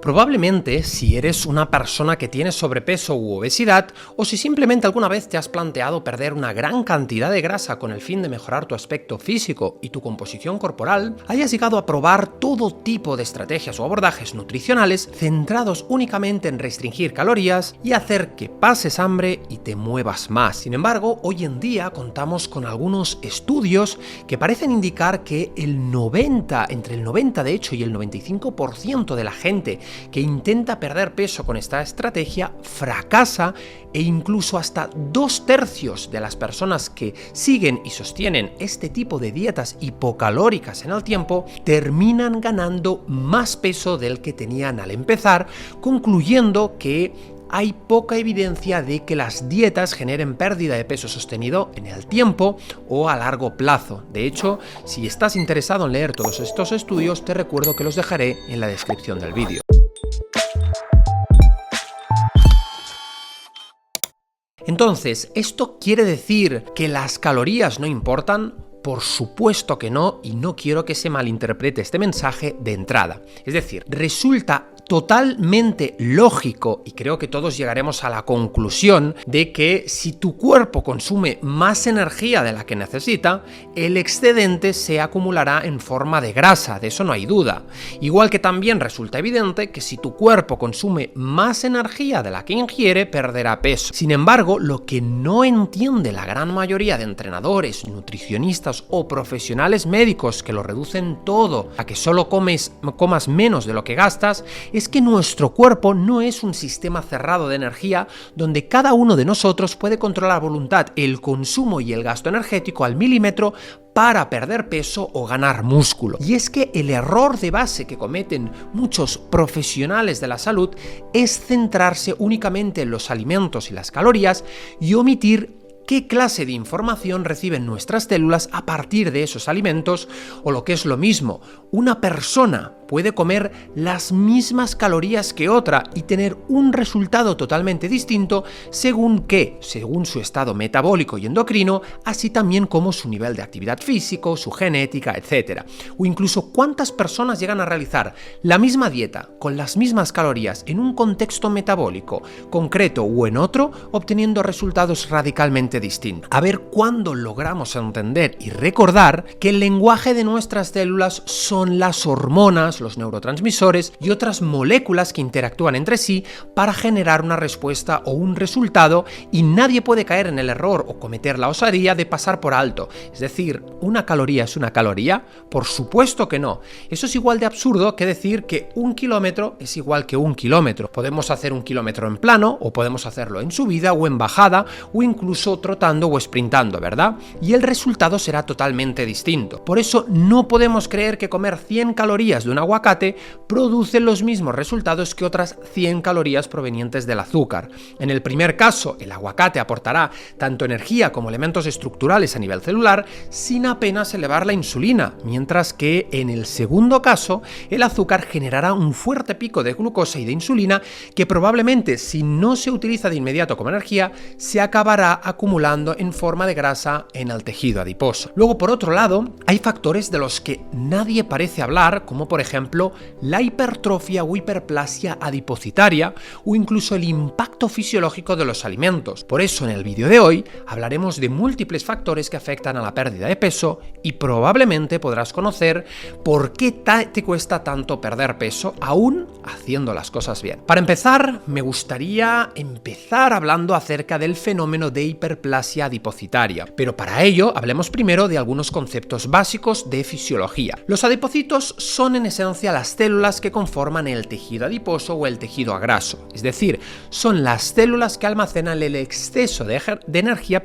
Probablemente, si eres una persona que tiene sobrepeso u obesidad, o si simplemente alguna vez te has planteado perder una gran cantidad de grasa con el fin de mejorar tu aspecto físico y tu composición corporal, hayas llegado a probar todo tipo de estrategias o abordajes nutricionales centrados únicamente en restringir calorías y hacer que pases hambre y te muevas más. Sin embargo, hoy en día contamos con algunos estudios que parecen indicar que entre el 90 de hecho y el 95% de la gente que intenta perder peso con esta estrategia fracasa, e incluso hasta 2/3 de las personas que siguen y sostienen este tipo de dietas hipocalóricas en el tiempo terminan ganando más peso del que tenían al empezar, concluyendo que hay poca evidencia de que las dietas generen pérdida de peso sostenido en el tiempo o a largo plazo. De hecho, si estás interesado en leer todos estos estudios, te recuerdo que los dejaré en la descripción del vídeo. Entonces, ¿esto quiere decir que las calorías no importan? Por supuesto que no, y no quiero que se malinterprete este mensaje de entrada. Es decir, resulta totalmente lógico, y creo que todos llegaremos a la conclusión de que si tu cuerpo consume más energía de la que necesita, el excedente se acumulará en forma de grasa, de eso no hay duda. Igual que también resulta evidente que si tu cuerpo consume más energía de la que ingiere, perderá peso. Sin embargo, lo que no entiende la gran mayoría de entrenadores, nutricionistas o profesionales médicos que lo reducen todo a que solo comas menos de lo que gastas, es que nuestro cuerpo no es un sistema cerrado de energía donde cada uno de nosotros puede controlar a voluntad el consumo y el gasto energético al milímetro para perder peso o ganar músculo. Y es que el error de base que cometen muchos profesionales de la salud es centrarse únicamente en los alimentos y las calorías y omitir qué clase de información reciben nuestras células a partir de esos alimentos, o lo que es lo mismo, una persona puede comer las mismas calorías que otra y tener un resultado totalmente distinto según su estado metabólico y endocrino, así también como su nivel de actividad físico, su genética, etc. O incluso cuántas personas llegan a realizar la misma dieta con las mismas calorías en un contexto metabólico concreto o en otro, obteniendo resultados radicalmente distintos. A ver cuándo logramos entender y recordar que el lenguaje de nuestras células son las hormonas, los neurotransmisores y otras moléculas que interactúan entre sí para generar una respuesta o un resultado, y nadie puede caer en el error o cometer la osadía de pasar por alto. Es decir, ¿una caloría es una caloría? Por supuesto que no. Eso es igual de absurdo que decir que 1 kilómetro es igual que 1 kilómetro. Podemos hacer 1 kilómetro en plano, o podemos hacerlo en subida o en bajada, o incluso trotando o sprintando, ¿verdad? Y el resultado será totalmente distinto. Por eso no podemos creer que comer 100 calorías de un aguacate produce los mismos resultados que otras 100 calorías provenientes del azúcar. En el primer caso, el aguacate aportará tanto energía como elementos estructurales a nivel celular sin apenas elevar la insulina, mientras que en el segundo caso, el azúcar generará un fuerte pico de glucosa y de insulina que probablemente, si no se utiliza de inmediato como energía, se acabará acumulando en forma de grasa en el tejido adiposo. Luego, por otro lado, hay factores de los que nadie parece hablar, como por ejemplo la hipertrofia o hiperplasia adipocitaria, o incluso el impacto fisiológico de los alimentos. Por eso en el vídeo de hoy hablaremos de múltiples factores que afectan a la pérdida de peso, y probablemente podrás conocer por qué te cuesta tanto perder peso aún haciendo las cosas bien. Para empezar, me gustaría empezar hablando acerca del fenómeno de hiperplasia adipocitaria, pero para ello hablemos primero de algunos conceptos básicos de fisiología. Los adipocitos son en esencia las células que conforman el tejido adiposo o el tejido graso, es decir, son las células que almacenan el exceso de energía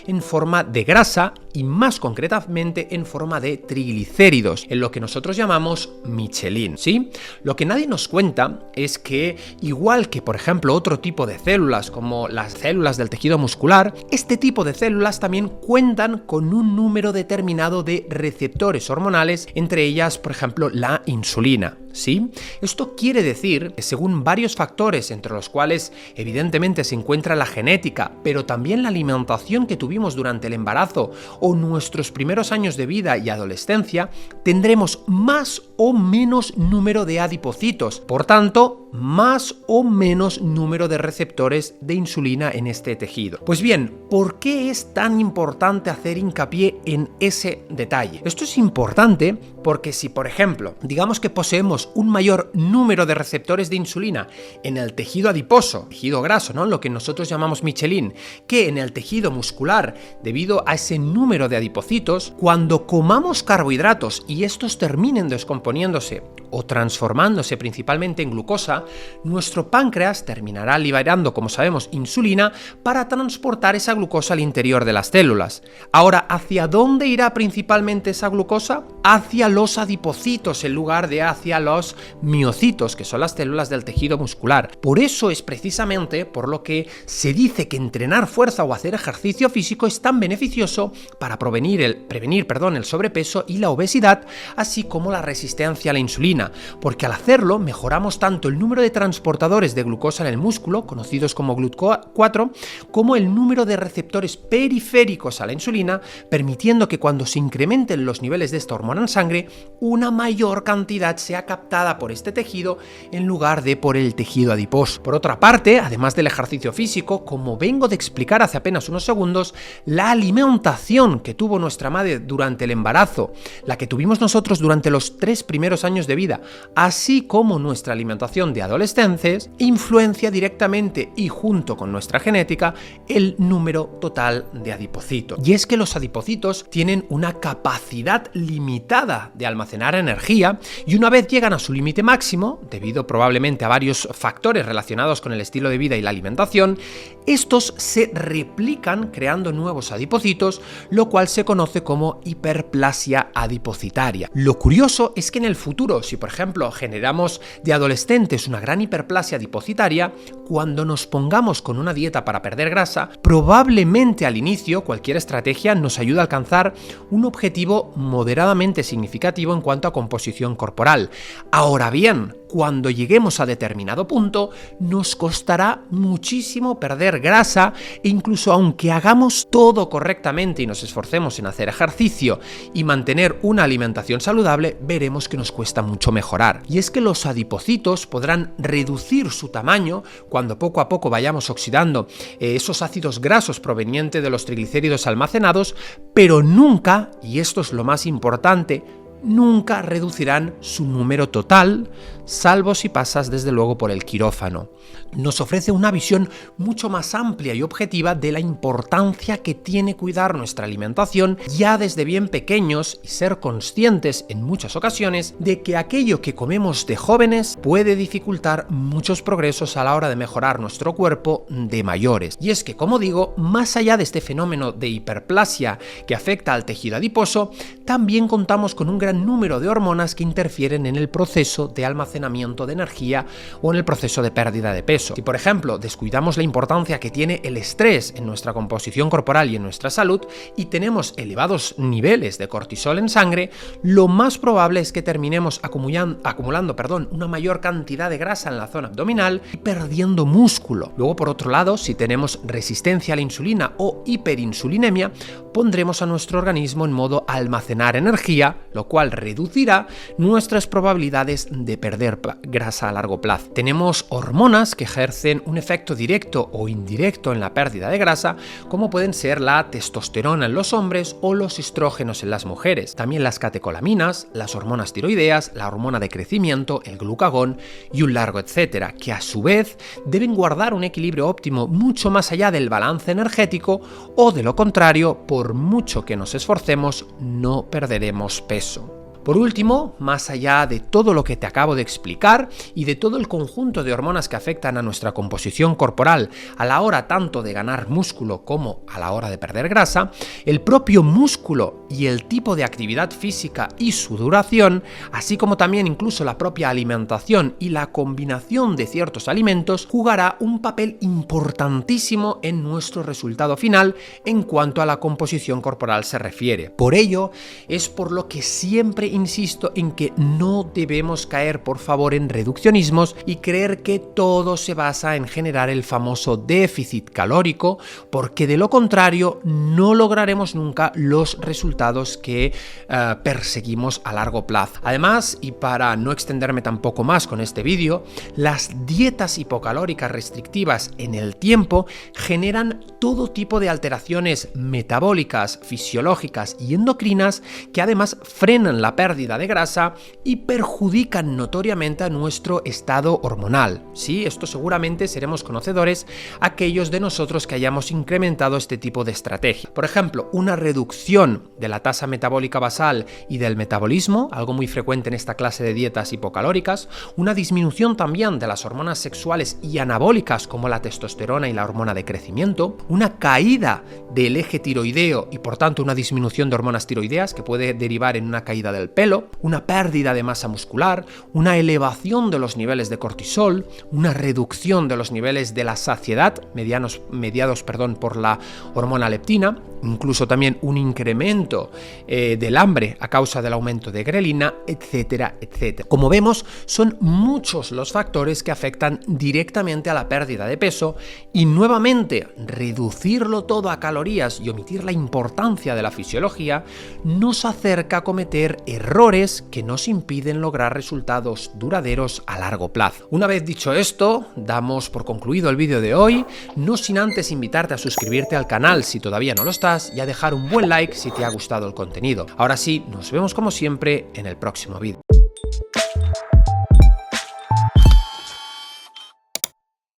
en forma de grasa, y más concretamente en forma de triglicéridos, en lo que nosotros llamamos Michelin, ¿sí? Lo que nadie nos cuenta es que, igual que por ejemplo otro tipo de células como las células del tejido muscular, este tipo de células también cuentan con un número determinado de receptores hormonales, entre ellas por ejemplo la insulina. ¿Sí? Esto quiere decir que según varios factores, entre los cuales evidentemente se encuentra la genética, pero también la alimentación que tuvimos durante el embarazo o nuestros primeros años de vida y adolescencia, tendremos más o menos número de adipocitos, por tanto, más o menos número de receptores de insulina en este tejido. Pues bien, ¿por qué es tan importante hacer hincapié en ese detalle? Esto es importante porque si, por ejemplo, digamos que poseemos un mayor número de receptores de insulina en el tejido adiposo, tejido graso, ¿no? Lo que nosotros llamamos Michelin, que en el tejido muscular, debido a ese número de adipocitos, cuando comamos carbohidratos y estos terminen descomponiéndose o transformándose principalmente en glucosa, nuestro páncreas terminará liberando, como sabemos, insulina para transportar esa glucosa al interior de las células. Ahora, ¿hacia dónde irá principalmente esa glucosa? Hacia los adipocitos en lugar de hacia los miocitos, que son las células del tejido muscular. Por eso es precisamente por lo que se dice que entrenar fuerza o hacer ejercicio físico es tan beneficioso para prevenir el sobrepeso y la obesidad, así como la resistencia a la insulina, porque al hacerlo mejoramos tanto el número de transportadores de glucosa en el músculo, conocidos como GLUT4, como el número de receptores periféricos a la insulina, permitiendo que cuando se incrementen los niveles de esta hormona en sangre, una mayor cantidad sea captada por este tejido en lugar de por el tejido adiposo. Por otra parte, además del ejercicio físico, como vengo de explicar hace apenas unos segundos, la alimentación que tuvo nuestra madre durante el embarazo, la que tuvimos nosotros durante los 3 primeros años de vida, así como nuestra alimentación de adolescentes, influencia directamente y junto con nuestra genética el número total de adipocitos. Y es que los adipocitos tienen una capacidad limitada de almacenar energía y una vez llegan a su límite máximo, debido probablemente a varios factores relacionados con el estilo de vida y la alimentación, estos se replican creando nuevos adipocitos, lo cual se conoce como hiperplasia adipocitaria. Lo curioso es que en el futuro, si por ejemplo generamos de adolescentes una gran hiperplasia adipocitaria, cuando nos pongamos con una dieta para perder grasa, probablemente al inicio cualquier estrategia nos ayuda a alcanzar un objetivo moderadamente significativo en cuanto a composición corporal. Ahora bien, cuando lleguemos a determinado punto, nos costará muchísimo perder grasa e incluso aunque hagamos todo correctamente y nos esforcemos en hacer ejercicio y mantener una alimentación saludable, veremos que nos cuesta mucho mejorar. Y es que los adipocitos podrán reducir su tamaño cuando poco a poco vayamos oxidando esos ácidos grasos provenientes de los triglicéridos almacenados, pero nunca, y esto es lo más importante, nunca reducirán su número total, salvo si pasas desde luego por el quirófano. Nos ofrece una visión mucho más amplia y objetiva de la importancia que tiene cuidar nuestra alimentación ya desde bien pequeños y ser conscientes en muchas ocasiones de que aquello que comemos de jóvenes puede dificultar muchos progresos a la hora de mejorar nuestro cuerpo de mayores. Y es que, como digo, más allá de este fenómeno de hiperplasia que afecta al tejido adiposo, también contamos con un gran número de hormonas que interfieren en el proceso de almacenamiento de energía o en el proceso de pérdida de peso. Si, por ejemplo, descuidamos la importancia que tiene el estrés en nuestra composición corporal y en nuestra salud y tenemos elevados niveles de cortisol en sangre, lo más probable es que terminemos acumulando una mayor cantidad de grasa en la zona abdominal y perdiendo músculo. Luego, por otro lado, si tenemos resistencia a la insulina o hiperinsulinemia, pondremos a nuestro organismo en modo almacenar energía, lo cual reducirá nuestras probabilidades de perder grasa a largo plazo. Tenemos hormonas que ejercen un efecto directo o indirecto en la pérdida de grasa, como pueden ser la testosterona en los hombres o los estrógenos en las mujeres. También las catecolaminas, las hormonas tiroideas, la hormona de crecimiento, el glucagón y un largo etcétera, que a su vez deben guardar un equilibrio óptimo mucho más allá del balance energético o de lo contrario, por mucho que nos esforcemos, no perderemos peso. Por último, más allá de todo lo que te acabo de explicar y de todo el conjunto de hormonas que afectan a nuestra composición corporal a la hora tanto de ganar músculo como a la hora de perder grasa, el propio músculo y el tipo de actividad física y su duración, así como también incluso la propia alimentación y la combinación de ciertos alimentos, jugará un papel importantísimo en nuestro resultado final en cuanto a la composición corporal se refiere. Por ello, es por lo que siempre insisto en que no debemos caer, por favor, en reduccionismos y creer que todo se basa en generar el famoso déficit calórico, porque de lo contrario no lograremos nunca los resultados que perseguimos a largo plazo. Además, y para no extenderme tampoco más con este vídeo, las dietas hipocalóricas restrictivas en el tiempo generan todo tipo de alteraciones metabólicas, fisiológicas y endocrinas que además frenan la pérdida de grasa y perjudican notoriamente a nuestro estado hormonal. Sí, esto seguramente seremos conocedores aquellos de nosotros que hayamos incrementado este tipo de estrategia. Por ejemplo, una reducción de la tasa metabólica basal y del metabolismo, algo muy frecuente en esta clase de dietas hipocalóricas, una disminución también de las hormonas sexuales y anabólicas como la testosterona y la hormona de crecimiento, una caída del eje tiroideo y por tanto una disminución de hormonas tiroideas que puede derivar en una caída del pelo, una pérdida de masa muscular, una elevación de los niveles de cortisol, una reducción de los niveles de la saciedad mediados por la hormona leptina, incluso también un incremento del hambre a causa del aumento de grelina, etcétera, etcétera. Como vemos, son muchos los factores que afectan directamente a la pérdida de peso y nuevamente reducirlo todo a calorías y omitir la importancia de la fisiología nos acerca a cometer errores que nos impiden lograr resultados duraderos a largo plazo. Una vez dicho esto, damos por concluido el vídeo de hoy, no sin antes invitarte a suscribirte al canal si todavía no lo estás y a dejar un buen like si te ha gustado el contenido. Ahora sí, nos vemos como siempre en el próximo vídeo.